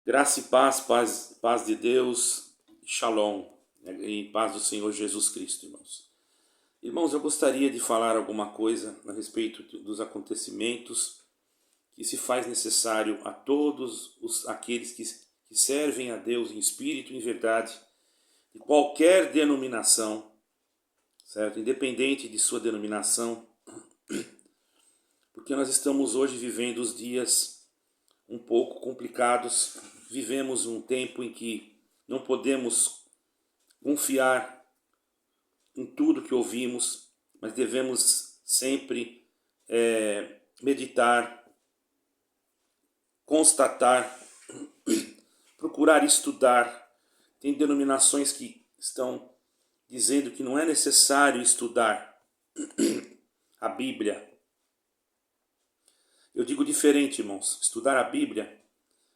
Graça e paz, paz de Deus, shalom, né, e paz do Senhor Jesus Cristo, irmãos. Irmãos, eu gostaria de falar alguma coisa a respeito dos acontecimentos que se faz necessário a todos aqueles que servem a Deus em espírito e em verdade, de qualquer denominação, certo? Independente de sua denominação, porque nós estamos hoje vivendo os dias um pouco complicados. Vivemos um tempo em que não podemos confiar em tudo que ouvimos, mas devemos sempre meditar, constatar, procurar estudar. Tem denominações que estão dizendo que não é necessário estudar a Bíblia. Eu digo diferente, irmãos. Estudar a Bíblia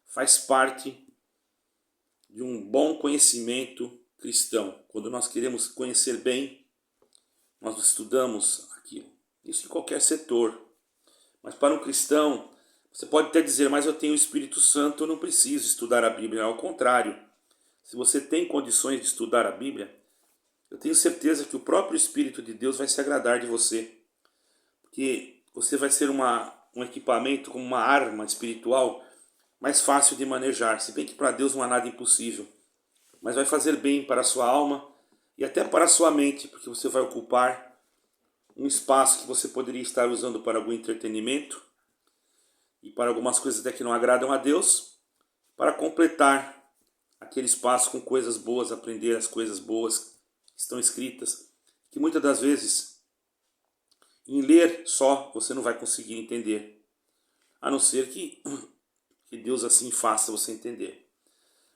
faz parte de um bom conhecimento cristão. Quando nós queremos conhecer bem, nós estudamos aquilo. Isso em qualquer setor. Mas para um cristão, você pode até dizer, mas eu tenho o Espírito Santo, eu não preciso estudar a Bíblia. Ao contrário, se você tem condições de estudar a Bíblia, eu tenho certeza que o próprio Espírito de Deus vai se agradar de você. Porque você vai ser um equipamento, como uma arma espiritual, mais fácil de manejar. Se bem que para Deus não há nada impossível. Mas vai fazer bem para a sua alma e até para a sua mente, porque você vai ocupar um espaço que você poderia estar usando para algum entretenimento e para algumas coisas até que não agradam a Deus, para completar aquele espaço com coisas boas, aprender as coisas boas que estão escritas, que muitas das vezes em ler só você não vai conseguir entender, a não ser que Deus assim faça você entender.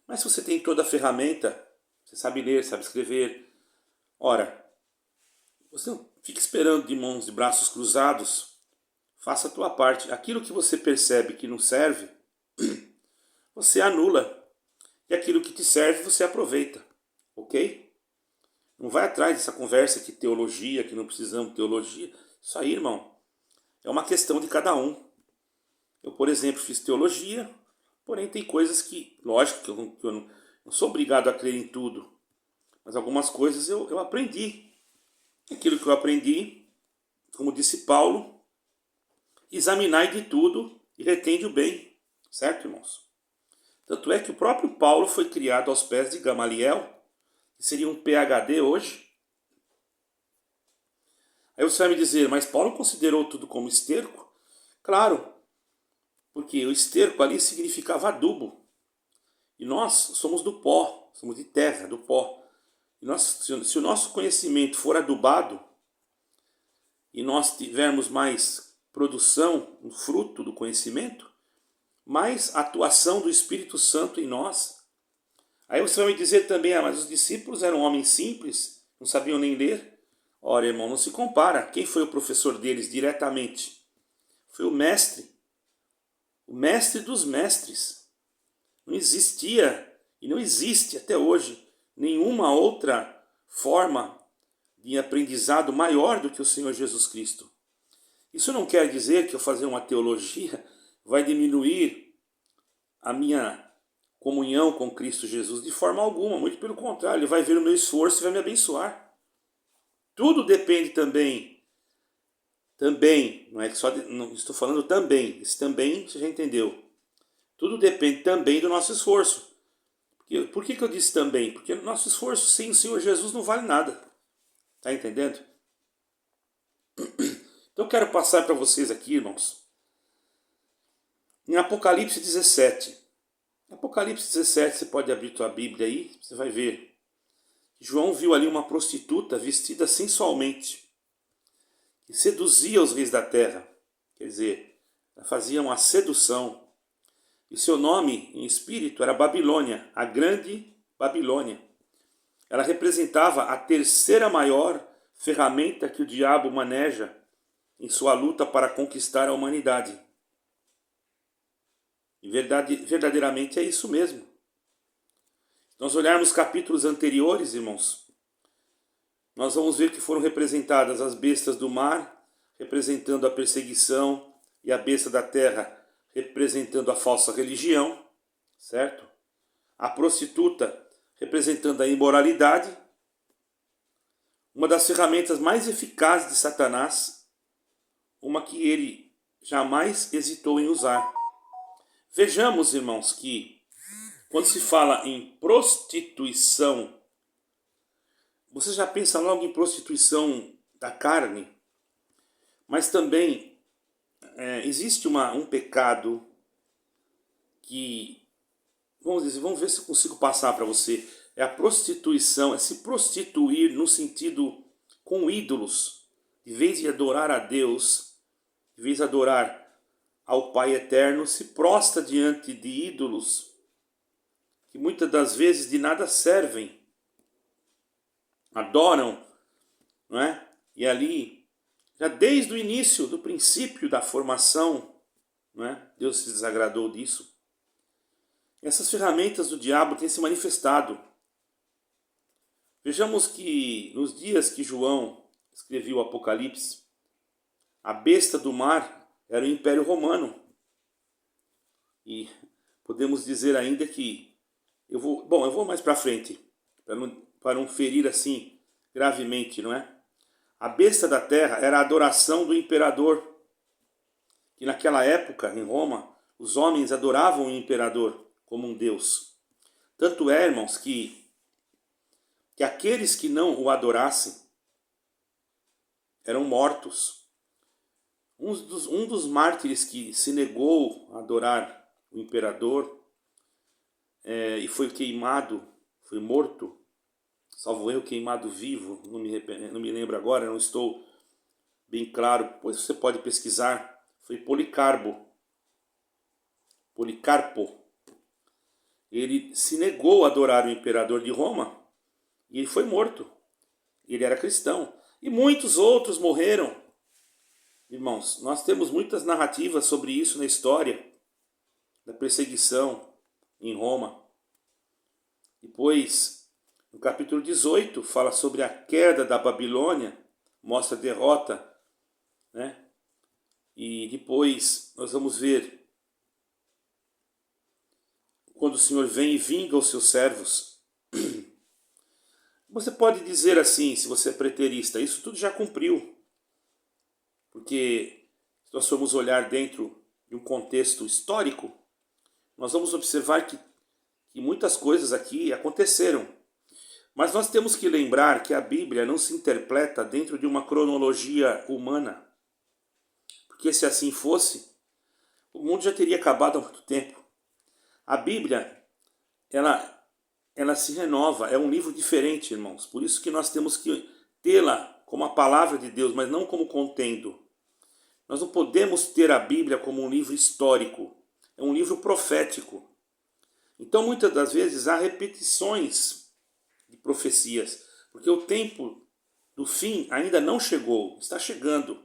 Mas se você tem toda a ferramenta, você sabe ler, sabe escrever, ora, você não fique esperando de mãos e braços cruzados. Faça a tua parte. Aquilo que você percebe que não serve, você anula. E aquilo que te serve, você aproveita. Ok? Não vai atrás dessa conversa que teologia, que não precisamos de teologia. Isso aí, irmão, é uma questão de cada um. Eu, por exemplo, fiz teologia, porém tem coisas que, lógico, que eu não sou obrigado a crer em tudo. Mas algumas coisas eu aprendi. Aquilo que eu aprendi, como disse Paulo, examinai de tudo e retende o bem. Certo, irmãos? Tanto é que o próprio Paulo foi criado aos pés de Gamaliel, que seria um PhD hoje. Aí você vai me dizer, mas Paulo considerou tudo como esterco? Claro, porque o esterco ali significava adubo. E nós somos do pó, somos de terra, do pó. E se o nosso conhecimento for adubado, e nós tivermos mais produção, um fruto do conhecimento, mais atuação do Espírito Santo em nós. Aí você vai me dizer também, mas os discípulos eram homens simples, não sabiam nem ler. Ora, irmão, não se compara. Quem foi o professor deles diretamente? Foi o mestre dos mestres. Não existia, e não existe até hoje, nenhuma outra forma de aprendizado maior do que o Senhor Jesus Cristo. Isso não quer dizer que eu fazer uma teologia vai diminuir a minha comunhão com Cristo Jesus de forma alguma, muito pelo contrário, Ele vai ver o meu esforço e vai me abençoar. Tudo depende também, não é que só, não estou falando também, esse também você já entendeu. Tudo depende também do nosso esforço. Por que eu disse também? Porque o nosso esforço sem o Senhor Jesus não vale nada. Está entendendo? Então eu quero passar para vocês aqui, irmãos, em Apocalipse 17. Em Apocalipse 17, você pode abrir tua Bíblia aí, você vai ver. João viu ali uma prostituta vestida sensualmente, que seduzia os reis da terra. Quer dizer, ela fazia uma sedução. E seu nome em espírito era Babilônia, a grande Babilônia. Ela representava a terceira maior ferramenta que o diabo maneja em sua luta para conquistar a humanidade. E verdadeiramente é isso mesmo. Se nós olharmos capítulos anteriores, irmãos, nós vamos ver que foram representadas as bestas do mar, representando a perseguição, e a besta da terra, representando a falsa religião. certo? A prostituta representando a imoralidade, uma das ferramentas mais eficazes de Satanás, uma que ele jamais hesitou em usar. Vejamos, irmãos, que quando se fala em prostituição, você já pensa logo em prostituição da carne, mas também existe um pecado que, vamos ver se eu consigo passar para você. É a prostituição, é se prostituir no sentido com ídolos. De vez de adorar a Deus, de vez de adorar ao Pai Eterno, se prostra diante de ídolos que muitas das vezes de nada servem. Adoram, não é? E ali, já desde o início, do princípio da formação, não é? Deus se desagradou disso. Essas ferramentas do diabo têm se manifestado. Vejamos que nos dias que João escreveu o Apocalipse, a besta do mar era o Império Romano. E podemos dizer ainda que eu vou mais para frente, para não ferir assim gravemente, não é? A besta da terra era a adoração do imperador. E naquela época, em Roma, os homens adoravam o imperador como um deus. Tanto é, irmãos, que aqueles que não o adorassem eram mortos. Um dos mártires que se negou a adorar o imperador e foi queimado, foi morto, salvo erro, queimado vivo, não me lembro agora, não estou bem claro, pois você pode pesquisar, foi Policarpo. Ele se negou a adorar o imperador de Roma e ele foi morto. Ele era cristão. E muitos outros morreram. Irmãos, nós temos muitas narrativas sobre isso na história, da perseguição em Roma. Depois, no capítulo 18, fala sobre a queda da Babilônia, mostra a derrota, né? E depois nós vamos ver quando o Senhor vem e vinga os seus servos. Você pode dizer assim, se você é preterista, isso tudo já cumpriu. Porque se nós formos olhar dentro de um contexto histórico, nós vamos observar que muitas coisas aqui aconteceram. Mas nós temos que lembrar que a Bíblia não se interpreta dentro de uma cronologia humana. Porque se assim fosse, o mundo já teria acabado há muito tempo. A Bíblia, ela se renova, é um livro diferente, irmãos. Por isso que nós temos que tê-la como a palavra de Deus, mas não como contendo. Nós não podemos ter a Bíblia como um livro histórico, é um livro profético. Então, muitas das vezes, há repetições de profecias, porque o tempo do fim ainda não chegou, está chegando.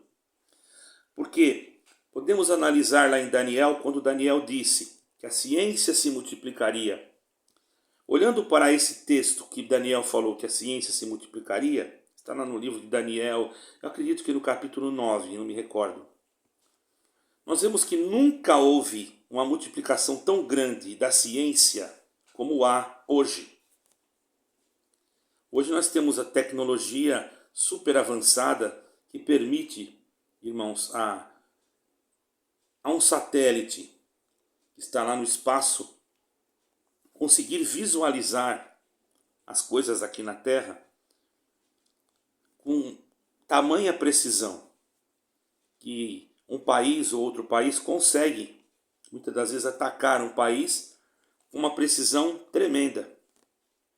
Porque podemos analisar lá em Daniel, quando Daniel disse que a ciência se multiplicaria. Olhando para esse texto que Daniel falou que a ciência se multiplicaria, está lá no livro de Daniel, eu acredito que no capítulo 9, não me recordo. Nós vemos que nunca houve uma multiplicação tão grande da ciência como há hoje. Hoje nós temos a tecnologia super avançada que permite, irmãos, a um satélite que está lá no espaço conseguir visualizar as coisas aqui na Terra com tamanha precisão que um país ou outro país consegue, muitas das vezes, atacar um país com uma precisão tremenda.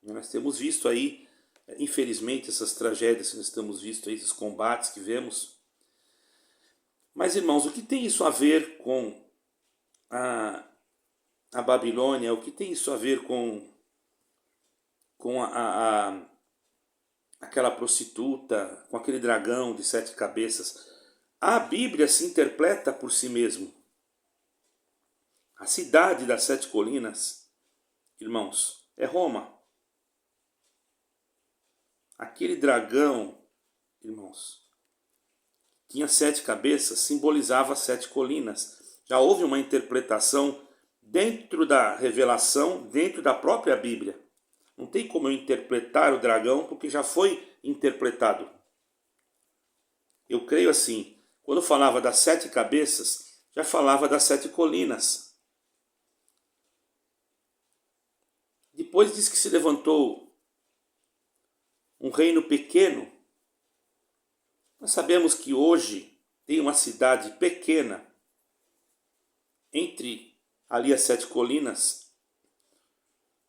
Nós temos visto aí, infelizmente, essas tragédias que nós temos visto aí, esses combates que vemos. Mas, irmãos, o que tem isso a ver com a Babilônia? O que tem isso a ver com aquela prostituta, com aquele dragão de 7 cabeças? A Bíblia se interpreta por si mesmo. A cidade das 7 colinas, irmãos, é Roma. Aquele dragão, irmãos, tinha 7 cabeças, simbolizava as 7 colinas. Já houve uma interpretação dentro da revelação, dentro da própria Bíblia. Não tem como eu interpretar o dragão, porque já foi interpretado. Eu creio assim, quando falava das 7 cabeças, já falava das 7 colinas. Depois diz que se levantou um reino pequeno. Nós sabemos que hoje tem uma cidade pequena entre ali as 7 colinas,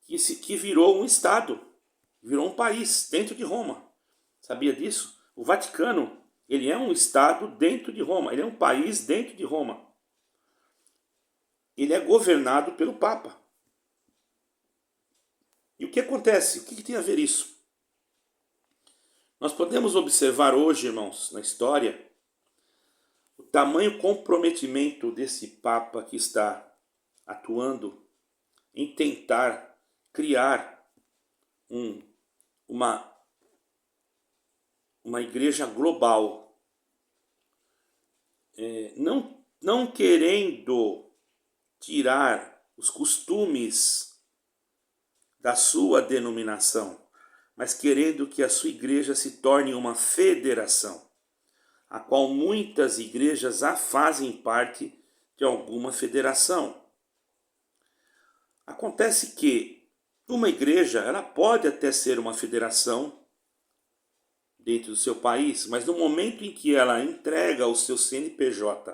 que virou um estado, virou um país dentro de Roma. Sabia disso? O Vaticano, ele é um estado dentro de Roma, ele é um país dentro de Roma. Ele é governado pelo Papa. E o que acontece? O que tem a ver isso? Nós podemos observar hoje, irmãos, na história, o tamanho comprometimento desse Papa que está atuando em tentar criar uma igreja global, não querendo tirar os costumes da sua denominação, mas querendo que a sua igreja se torne uma federação, a qual muitas igrejas já fazem parte de alguma federação. Acontece que uma igreja, ela pode até ser uma federação dentro do seu país, mas no momento em que ela entrega o seu CNPJ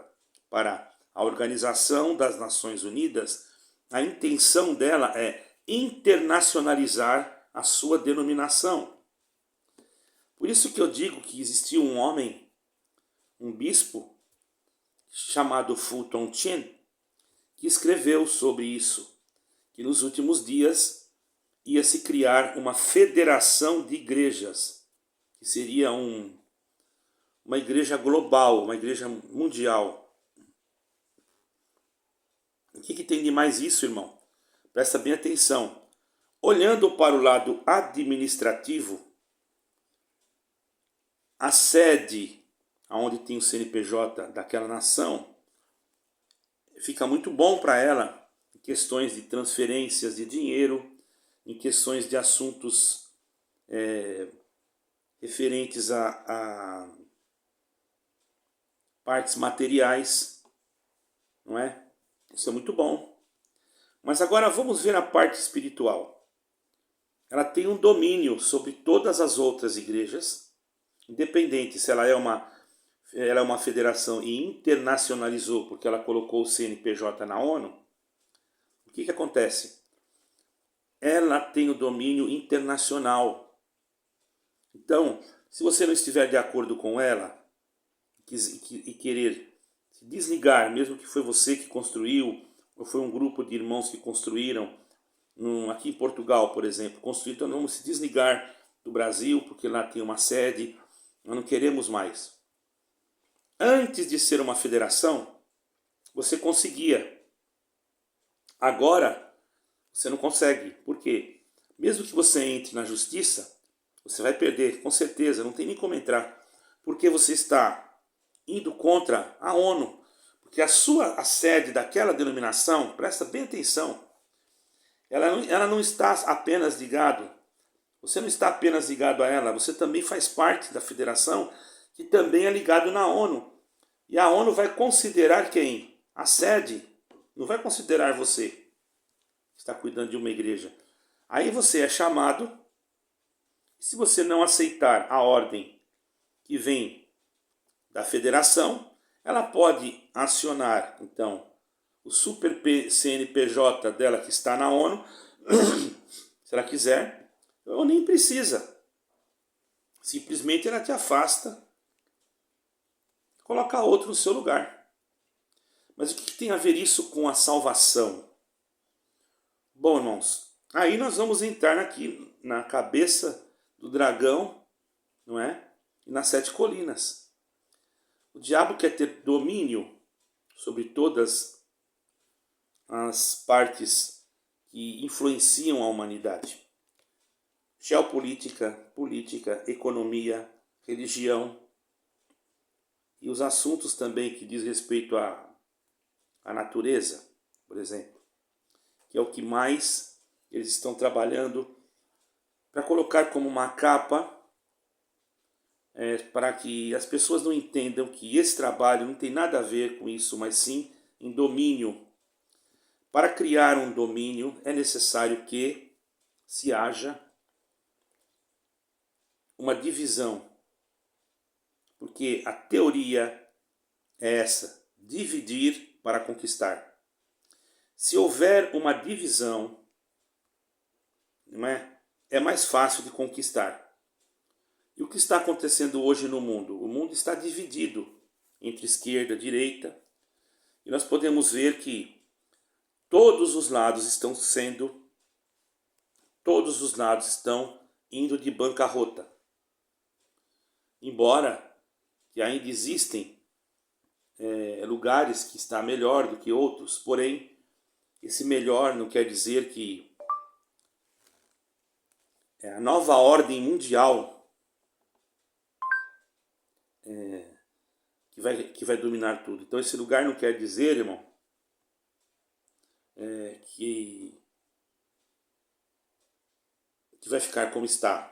para a Organização das Nações Unidas, a intenção dela é internacionalizar a sua denominação. Por isso que eu digo que existia um homem, um bispo, chamado Fulton Sheen, que escreveu sobre isso, que nos últimos dias ia se criar uma federação de igrejas, que seria uma igreja global, uma igreja mundial. O que tem de mais isso, irmão? Presta bem atenção. Olhando para o lado administrativo, a sede onde tem o CNPJ daquela nação fica muito bom para ela em questões de transferências de dinheiro, em questões de assuntos referentes a partes materiais, não é? Isso é muito bom. Mas agora vamos ver a parte espiritual. Ela tem um domínio sobre todas as outras igrejas, independente se ela é uma federação e internacionalizou porque ela colocou o CNPJ na ONU. O que acontece? Ela tem o domínio internacional. Então, se você não estiver de acordo com ela e querer se desligar, mesmo que foi você que construiu, ou foi um grupo de irmãos que construíram, aqui em Portugal, por exemplo, construíram, então vamos se desligar do Brasil, porque lá tem uma sede, nós não queremos mais. Antes de ser uma federação, você conseguia. Agora, você não consegue. Por quê? Mesmo que você entre na justiça, você vai perder, com certeza, não tem nem como entrar. Porque você está indo contra a ONU. Porque a sede daquela denominação, presta bem atenção, ela não está apenas ligado, você não está apenas ligado a ela, você também faz parte da federação, que também é ligado na ONU. E a ONU vai considerar quem? A sede. Não vai considerar você que está cuidando de uma igreja. Aí você é chamado, se você não aceitar a ordem que vem da federação, ela pode acionar, então, o super CNPJ dela que está na ONU, se ela quiser, ou nem precisa. Simplesmente ela te afasta, coloca outro no seu lugar. Mas o que tem a ver isso com a salvação? Bom, irmãos, aí nós vamos entrar aqui na cabeça do dragão, não é? E nas 7 colinas. O diabo quer ter domínio sobre todas as partes que influenciam a humanidade. Geopolítica, política, economia, religião e os assuntos também que diz respeito à natureza, por exemplo. que é o que mais eles estão trabalhando para colocar como uma capa, para que as pessoas não entendam que esse trabalho não tem nada a ver com isso, mas sim em domínio. Para criar um domínio é necessário que se haja uma divisão, porque a teoria é essa: dividir para conquistar. Se houver uma divisão, não é mais fácil de conquistar. E o que está acontecendo hoje no mundo? O mundo está dividido entre esquerda e direita, e nós podemos ver que todos os lados estão indo de bancarrota. Embora que ainda existem lugares que está melhor do que outros, porém esse melhor não quer dizer que a nova ordem mundial que vai dominar tudo. Então esse lugar não quer dizer, irmão, que vai ficar como está.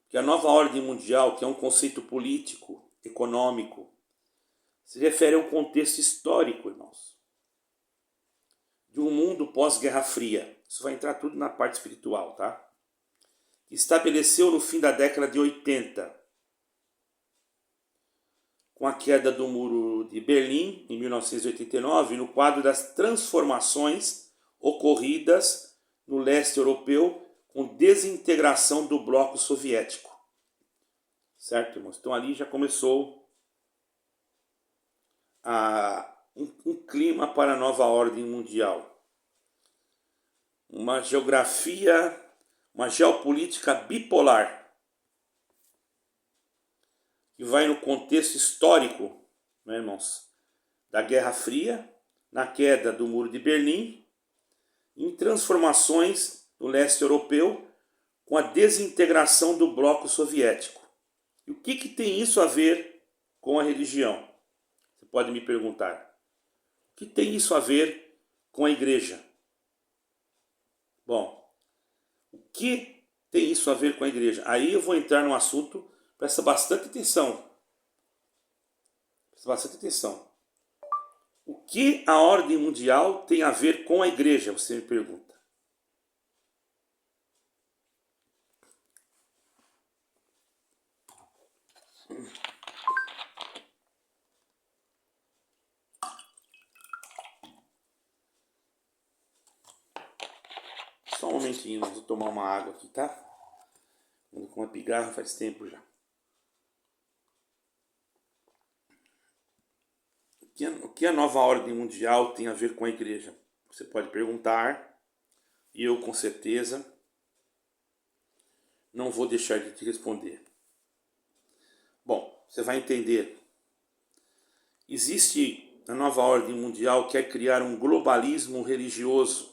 Porque a nova ordem mundial, que é um conceito político, econômico, se refere a um contexto histórico, irmãos, de um mundo pós-Guerra Fria. Isso vai entrar tudo na parte espiritual, tá? Estabeleceu no fim da década de 80, com a queda do Muro de Berlim, em 1989, no quadro das transformações ocorridas no leste europeu com desintegração do bloco soviético. Certo, irmãos? Então ali já começou um clima para a nova ordem mundial. Uma geopolítica bipolar, que vai no contexto histórico, né, irmãos, da Guerra Fria, na queda do Muro de Berlim, em transformações no leste europeu com a desintegração do bloco soviético. E o que tem isso a ver com a religião? Você pode me perguntar. O que tem isso a ver com a igreja? Bom, o que tem isso a ver com a igreja? Aí eu vou entrar num assunto, presta bastante atenção. Presta bastante atenção. O que a ordem mundial tem a ver com a igreja? Você me pergunta. Só um momentinho, vou tomar uma água aqui, tá? Ando com uma pigarra faz tempo já. O que a nova ordem mundial tem a ver com a igreja? Você pode perguntar, e eu com certeza não vou deixar de te responder. Bom, você vai entender. Existe a nova ordem mundial que quer criar um globalismo religioso.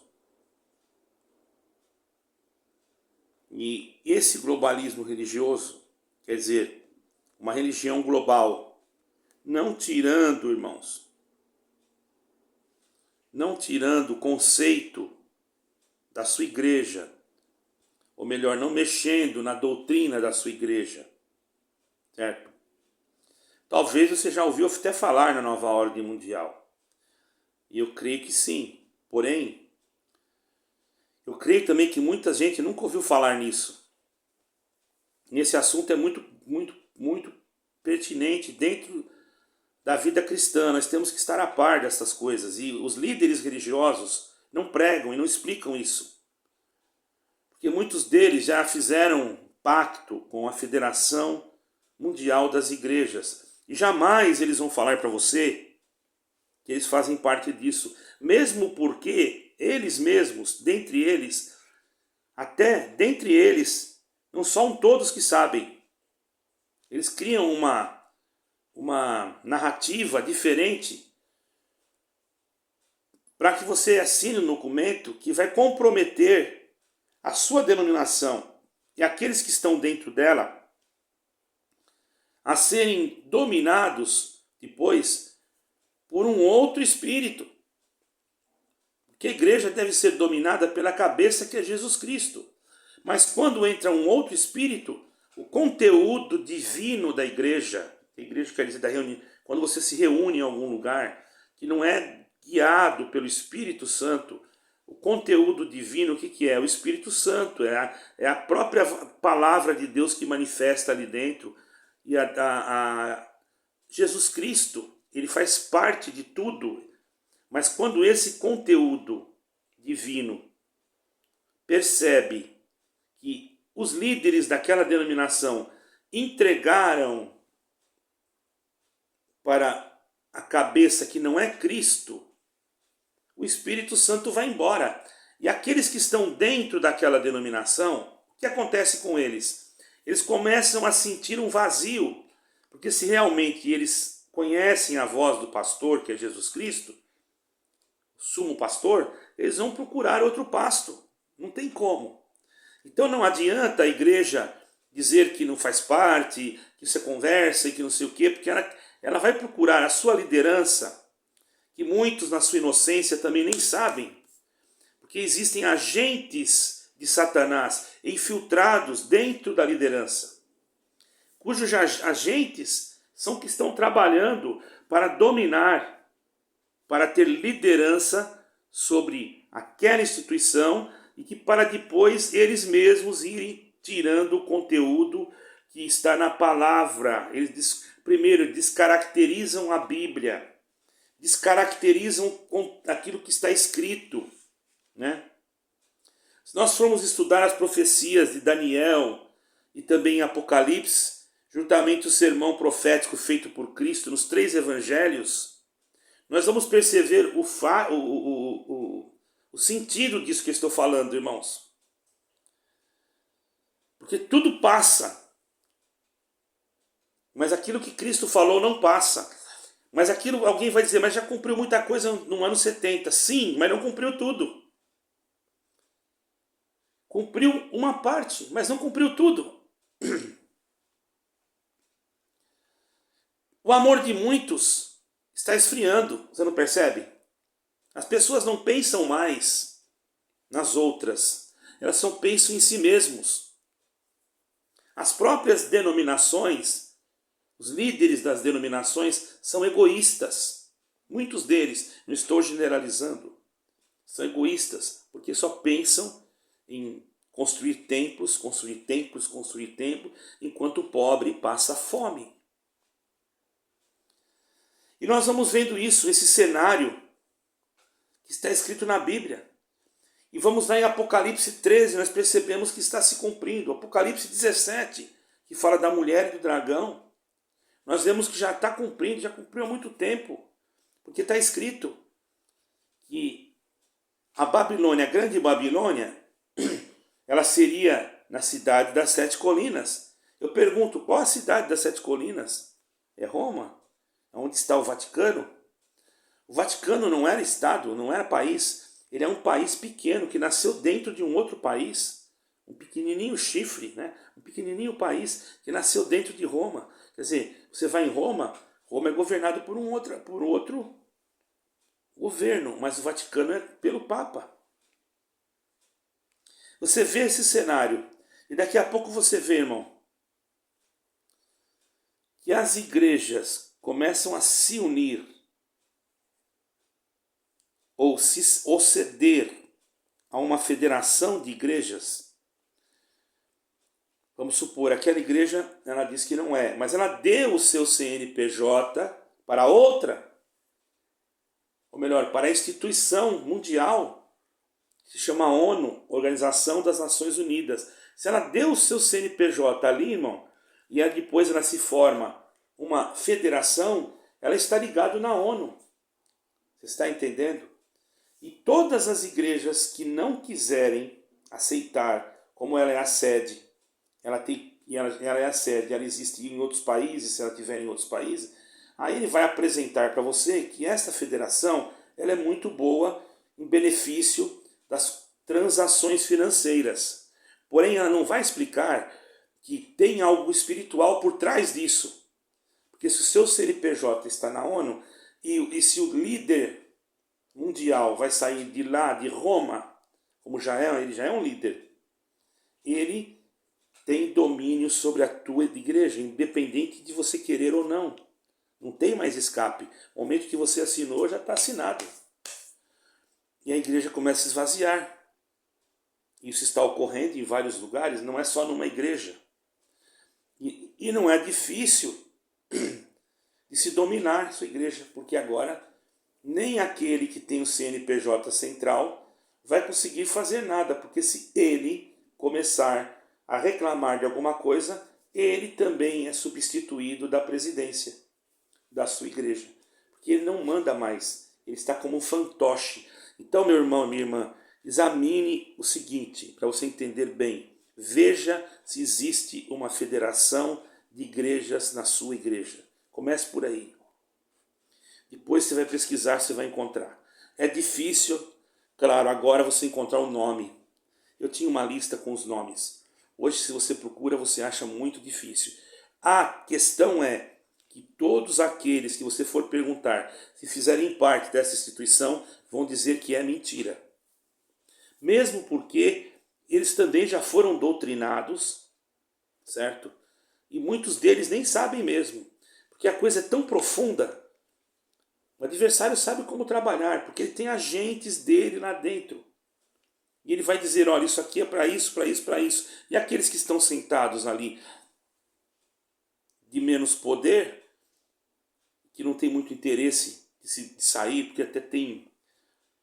E esse globalismo religioso, quer dizer, uma religião global, não tirando, irmãos, não tirando o conceito da sua igreja, ou melhor, não mexendo na doutrina da sua igreja, certo? Talvez você já ouviu até falar na nova ordem mundial, e eu creio que sim, porém, eu creio também que muita gente nunca ouviu falar nisso. Nesse assunto é muito pertinente dentro da vida cristã. Nós temos que estar a par dessas coisas. E os líderes religiosos não pregam e não explicam isso. Porque muitos deles já fizeram pacto com a Federação Mundial das Igrejas. E jamais eles vão falar para você que eles fazem parte disso. Mesmo porque eles mesmos, até dentre eles, não são todos que sabem. Eles criam uma narrativa diferente para que você assine um documento que vai comprometer a sua denominação e aqueles que estão dentro dela a serem dominados depois por um outro espírito. Porque a igreja deve ser dominada pela cabeça que é Jesus Cristo. Mas quando entra um outro espírito, o conteúdo divino da igreja, a igreja quer dizer da reunião, quando você se reúne em algum lugar, que não é guiado pelo Espírito Santo, o conteúdo divino, o que é? O Espírito Santo, é a própria palavra de Deus que manifesta ali dentro. E a Jesus Cristo, ele faz parte de tudo. Mas quando esse conteúdo divino percebe que os líderes daquela denominação entregaram para a cabeça que não é Cristo, o Espírito Santo vai embora. E aqueles que estão dentro daquela denominação, o que acontece com eles? Eles começam a sentir um vazio, porque se realmente eles conhecem a voz do pastor, que é Jesus Cristo, o sumo pastor, eles vão procurar outro pasto. Não tem como. Então não adianta a igreja dizer que não faz parte, que você conversa e que não sei o quê, porque ela vai procurar a sua liderança, que muitos na sua inocência também nem sabem, porque existem agentes de Satanás infiltrados dentro da liderança, cujos agentes são que estão trabalhando para dominar, para ter liderança sobre aquela instituição e que para depois eles mesmos irem tirando o conteúdo que está na palavra. Eles primeiro descaracterizam a Bíblia, descaracterizam aquilo que está escrito, né? Se nós formos estudar as profecias de Daniel e também Apocalipse, juntamente o sermão profético feito por Cristo nos 3 evangelhos, nós vamos perceber o sentido disso que eu estou falando, irmãos. Porque tudo passa, mas aquilo que Cristo falou não passa. Mas aquilo, alguém vai dizer, mas já cumpriu muita coisa no ano 70. Sim, mas não cumpriu tudo. Cumpriu uma parte, mas não cumpriu tudo. O amor de muitos está esfriando, você não percebe? As pessoas não pensam mais nas outras, elas só pensam em si mesmos. As próprias denominações, os líderes das denominações são egoístas. Muitos deles, não estou generalizando, são egoístas, porque só pensam em construir templos, enquanto o pobre passa fome. E nós vamos vendo isso, esse cenário que está escrito na Bíblia. E vamos lá em Apocalipse 13, nós percebemos que está se cumprindo. Apocalipse 17, que fala da mulher e do dragão, nós vemos que já está cumprindo, já cumpriu há muito tempo. Porque está escrito que a Babilônia, a grande Babilônia, ela seria na cidade das 7 colinas. Eu pergunto, qual a cidade das 7 colinas? É Roma? Onde está o Vaticano? O Vaticano não era estado, não era país. Ele é um país pequeno que nasceu dentro de um outro país. Um pequenininho chifre, né? Um pequenininho país que nasceu dentro de Roma. Quer dizer, você vai em Roma, Roma é governado por outro governo, mas o Vaticano é pelo Papa. Você vê esse cenário e daqui a pouco você vê, irmão, que as igrejas começam a se unir ou ceder a uma federação de igrejas. Vamos supor, aquela igreja, ela diz que não é, mas ela deu o seu CNPJ para outra, ou melhor, para a instituição mundial, que se chama ONU, Organização das Nações Unidas. Se ela deu o seu CNPJ ali, irmão, e depois ela se forma uma federação, ela está ligada na ONU. Você está entendendo? E todas as igrejas que não quiserem aceitar, como ela é a sede, ela é a sede, ela existe em outros países, se ela estiver em outros países, aí ele vai apresentar para você que esta federação ela é muito boa em benefício das transações financeiras. Porém, ela não vai explicar que tem algo espiritual por trás disso. Porque se o seu CNPJ está na ONU e se o líder mundial vai sair de lá, de Roma, como ele já é um líder, ele tem domínio sobre a tua igreja, independente de você querer ou não. Não tem mais escape. O momento que você assinou, já está assinado. E a igreja começa a esvaziar. Isso está ocorrendo em vários lugares, não é só numa igreja. E não é difícil de se dominar sua igreja, porque agora nem aquele que tem o CNPJ central vai conseguir fazer nada, porque se ele começar a reclamar de alguma coisa, ele também é substituído da presidência da sua igreja, porque ele não manda mais, ele está como um fantoche. Então, meu irmão, minha irmã, examine o seguinte, para você entender bem. Veja se existe uma federação de igrejas na sua igreja. Comece por aí. Depois você vai pesquisar, você vai encontrar. É difícil, claro, agora você encontrar o nome. Eu tinha uma lista com os nomes. Hoje, se você procura, você acha muito difícil. A questão é que todos aqueles que você for perguntar se fizerem parte dessa instituição vão dizer que é mentira. Mesmo porque eles também já foram doutrinados, certo? E muitos deles nem sabem mesmo, porque a coisa é tão profunda. O adversário sabe como trabalhar, porque ele tem agentes dele lá dentro. E ele vai dizer, olha, isso aqui é para isso, para isso, para isso. E aqueles que estão sentados ali de menos poder, que não tem muito interesse de sair, porque até tem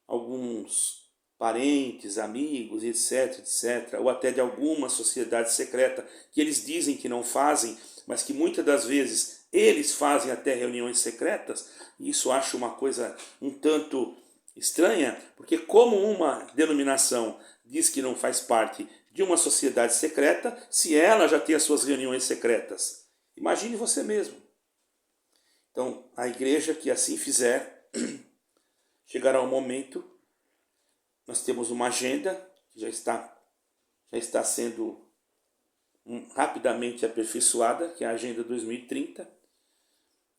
alguns parentes, amigos, etc, etc, ou até de alguma sociedade secreta, que eles dizem que não fazem, mas que muitas das vezes eles fazem até reuniões secretas, e isso eu acho uma coisa um tanto estranha, porque como uma denominação diz que não faz parte de uma sociedade secreta, se ela já tem as suas reuniões secretas? Imagine você mesmo. Então, a igreja que assim fizer, chegará um momento, nós temos uma agenda que já está sendo rapidamente aperfeiçoada, que é a Agenda 2030,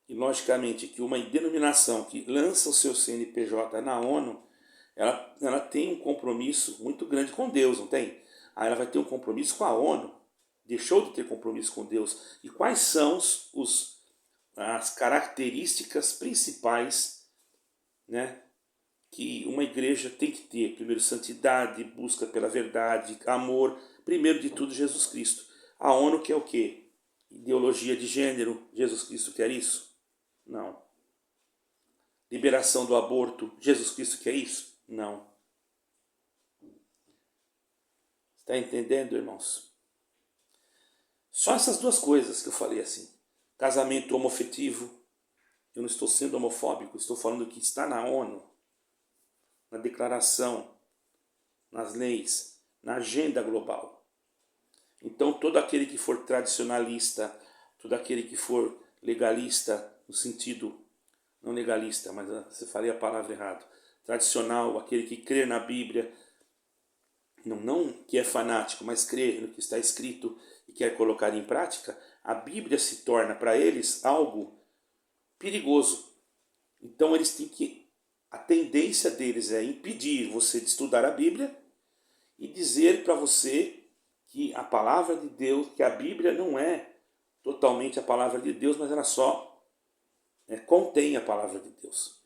e logicamente que uma denominação que lança o seu CNPJ na ONU, ela tem um compromisso muito grande com Deus, não tem? Aí ela vai ter um compromisso com a ONU, deixou de ter compromisso com Deus. E quais são as características principais, né, que uma igreja tem que ter? Primeiro, santidade, busca pela verdade, amor, primeiro de tudo, Jesus Cristo. A ONU quer o quê? Ideologia de gênero, Jesus Cristo quer isso? Não. Liberação do aborto, Jesus Cristo quer isso? Não. Está entendendo, irmãos? Só essas duas coisas que eu falei assim. Casamento homoafetivo, eu não estou sendo homofóbico, estou falando que está na ONU, na declaração, nas leis, na agenda global. Então, todo aquele que for tradicionalista, todo aquele que for legalista, no sentido, não legalista, mas você falei a palavra errada, tradicional, aquele que crê na Bíblia, não que é fanático, mas crê no que está escrito e quer colocar em prática, a Bíblia se torna para eles algo perigoso. Então eles têm que, a tendência deles é impedir você de estudar a Bíblia e dizer para você que a palavra de Deus, que a Bíblia não é totalmente a palavra de Deus, mas ela só contém a palavra de Deus.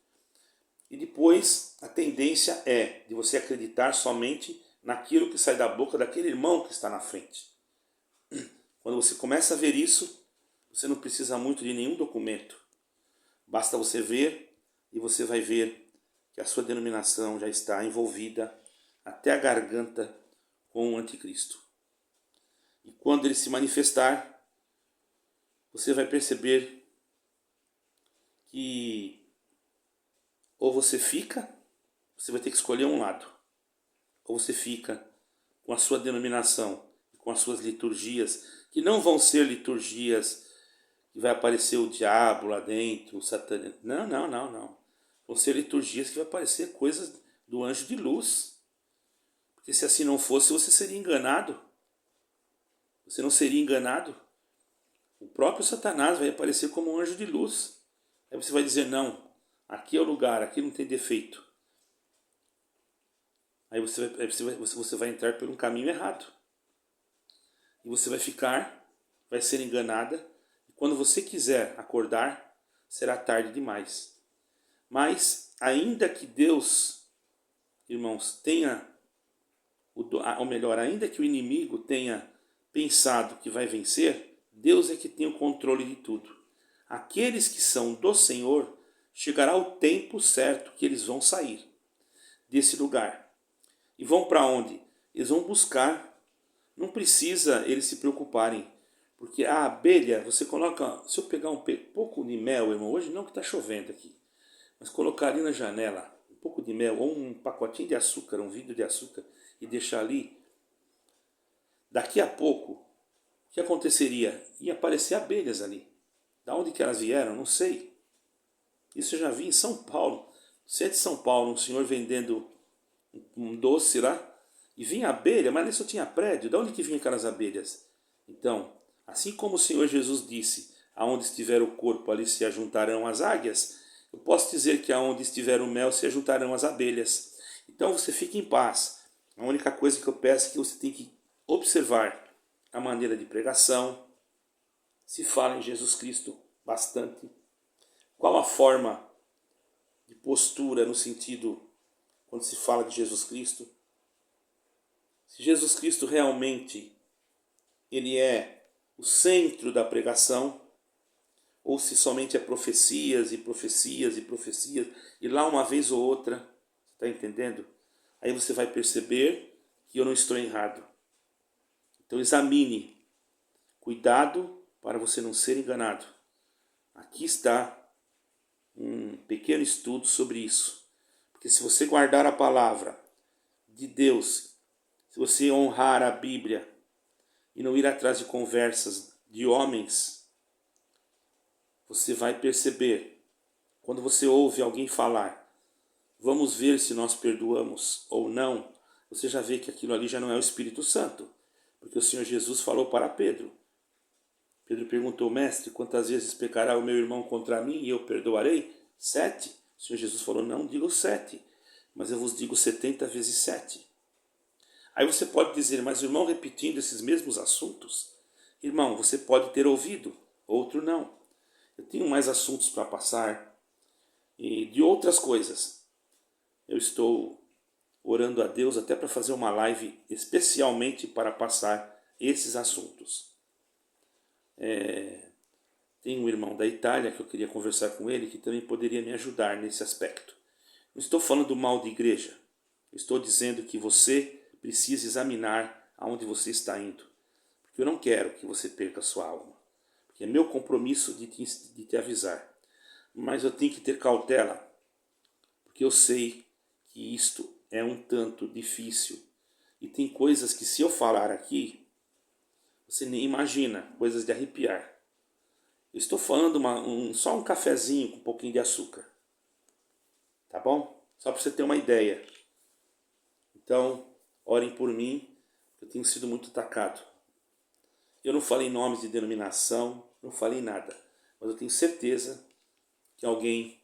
E depois a tendência é de você acreditar somente naquilo que sai da boca daquele irmão que está na frente. Quando você começa a ver isso, você não precisa muito de nenhum documento. Basta você ver e você vai ver que a sua denominação já está envolvida até a garganta com o anticristo. E quando ele se manifestar, você vai perceber que ou você fica, você vai ter que escolher um lado. Ou você fica com a sua denominação, com as suas liturgias, que não vão ser liturgias que vai aparecer o diabo lá dentro, o satã. Não. Vão ser liturgias que vai aparecer coisas do anjo de luz. Porque se assim não fosse, você seria enganado. Você não seria enganado. O próprio Satanás vai aparecer como um anjo de luz. Aí você vai dizer, não, aqui é o lugar, aqui não tem defeito. Aí você vai entrar por um caminho errado. E você vai ser enganada. E quando você quiser acordar, será tarde demais. Mas, ainda que Deus, irmãos, tenha, ou melhor, ainda que o inimigo tenha pensado que vai vencer, Deus é que tem o controle de tudo. Aqueles que são do Senhor, chegará o tempo certo que eles vão sair desse lugar. E vão para onde? Eles vão buscar. Não precisa eles se preocuparem. Porque a abelha, você coloca... Se eu pegar um pouco de mel, irmão, hoje não que está chovendo aqui, mas colocar ali na janela um pouco de mel ou um pacotinho de açúcar, um vidro de açúcar e deixar ali, daqui a pouco, o que aconteceria? Ia aparecer abelhas ali. Da onde que elas vieram? Não sei. Isso eu já vi em São Paulo. Você é de São Paulo, um senhor vendendo um doce lá, e vinha abelha, mas ali só tinha prédio. De onde que vinham aquelas abelhas? Então, assim como o Senhor Jesus disse, aonde estiver o corpo, ali se ajuntarão as águias, eu posso dizer que aonde estiver o mel, se ajuntarão as abelhas. Então você fique em paz. A única coisa que eu peço é que você tem que observar a maneira de pregação, se fala em Jesus Cristo bastante, qual a forma de postura no sentido quando se fala de Jesus Cristo. Se Jesus Cristo realmente ele é o centro da pregação, ou se somente é profecias e profecias e profecias, e lá uma vez ou outra, está entendendo? Aí você vai perceber que eu não estou errado. Então examine, cuidado para você não ser enganado. Aqui está um pequeno estudo sobre isso. Porque se você guardar a palavra de Deus, se você honrar a Bíblia e não ir atrás de conversas de homens, você vai perceber, quando você ouve alguém falar, vamos ver se nós perdoamos ou não, você já vê que aquilo ali já não é o Espírito Santo. Porque o Senhor Jesus falou para Pedro. Pedro perguntou, mestre, quantas vezes pecará o meu irmão contra mim e eu perdoarei? 7. O Senhor Jesus falou, não digo 7, mas eu vos digo 70 vezes 7. Aí você pode dizer, mas o irmão repetindo esses mesmos assuntos? Irmão, você pode ter ouvido, outro não. Eu tenho mais assuntos para passar e de outras coisas. Eu estou orando a Deus até para fazer uma live especialmente para passar esses assuntos. Tem um irmão da Itália que eu queria conversar com ele que também poderia me ajudar nesse aspecto. Não estou falando mal de igreja. Estou dizendo que você precisa examinar aonde você está indo. Porque eu não quero que você perca a sua alma. Porque é meu compromisso de te avisar. Mas eu tenho que ter cautela. Porque eu sei que isto é um tanto difícil. E tem coisas que se eu falar aqui, você nem imagina, coisas de arrepiar. Eu estou falando só um cafezinho com um pouquinho de açúcar. Tá bom? Só para você ter uma ideia. Então, orem por mim, eu tenho sido muito atacado. Eu não falei nomes de denominação, não falei nada. Mas eu tenho certeza que alguém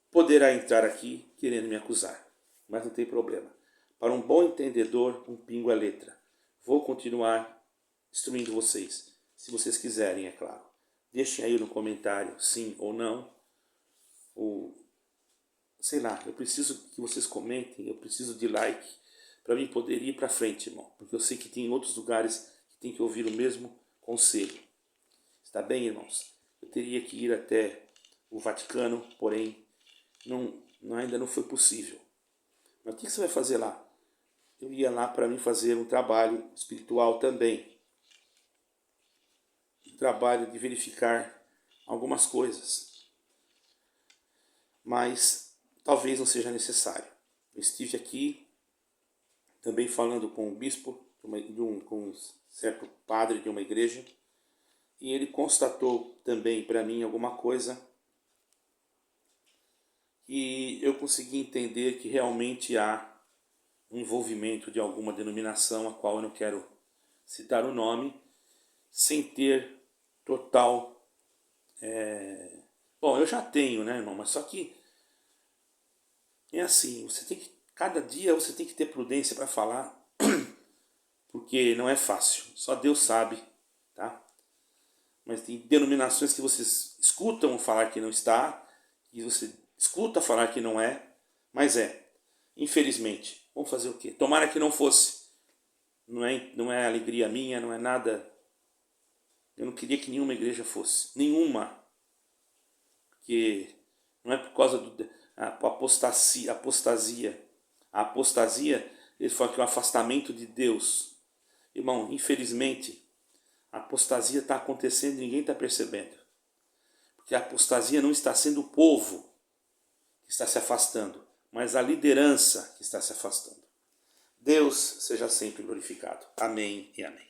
poderá entrar aqui querendo me acusar. Mas não tem problema. Para um bom entendedor, um pingo é letra. Vou continuar instruindo vocês, se vocês quiserem, é claro. Deixem aí no comentário sim ou não. Ou, sei lá, eu preciso que vocês comentem, eu preciso de like para mim poder ir para frente, irmão. Porque eu sei que tem outros lugares que tem que ouvir o mesmo conselho. Está bem, irmãos? Eu teria que ir até o Vaticano, porém ainda não foi possível. Mas o que você vai fazer lá? Eu ia lá para mim fazer um trabalho espiritual também. Um trabalho de verificar algumas coisas. Mas talvez não seja necessário. Eu estive aqui também falando com um bispo, com um certo padre de uma igreja, e ele constatou também para mim alguma coisa e eu consegui entender que realmente há um envolvimento de alguma denominação, a qual eu não quero citar o nome, sem ter total... Bom, eu já tenho, né, irmão? Mas só que é assim, você tem que Cada dia você tem que ter prudência para falar, porque não é fácil. Só Deus sabe, tá? Mas tem denominações que vocês escutam falar que não está, e você escuta falar que não é, mas é. Infelizmente. Vamos fazer o quê? Tomara que não fosse. Não é alegria minha, não é nada. Eu não queria que nenhuma igreja fosse. Nenhuma. Porque não é por causa da apostasia. A apostasia, ele fala que é um afastamento de Deus. Irmão, infelizmente, a apostasia está acontecendo e ninguém está percebendo. Porque a apostasia não está sendo o povo que está se afastando, mas a liderança que está se afastando. Deus seja sempre glorificado. Amém e amém.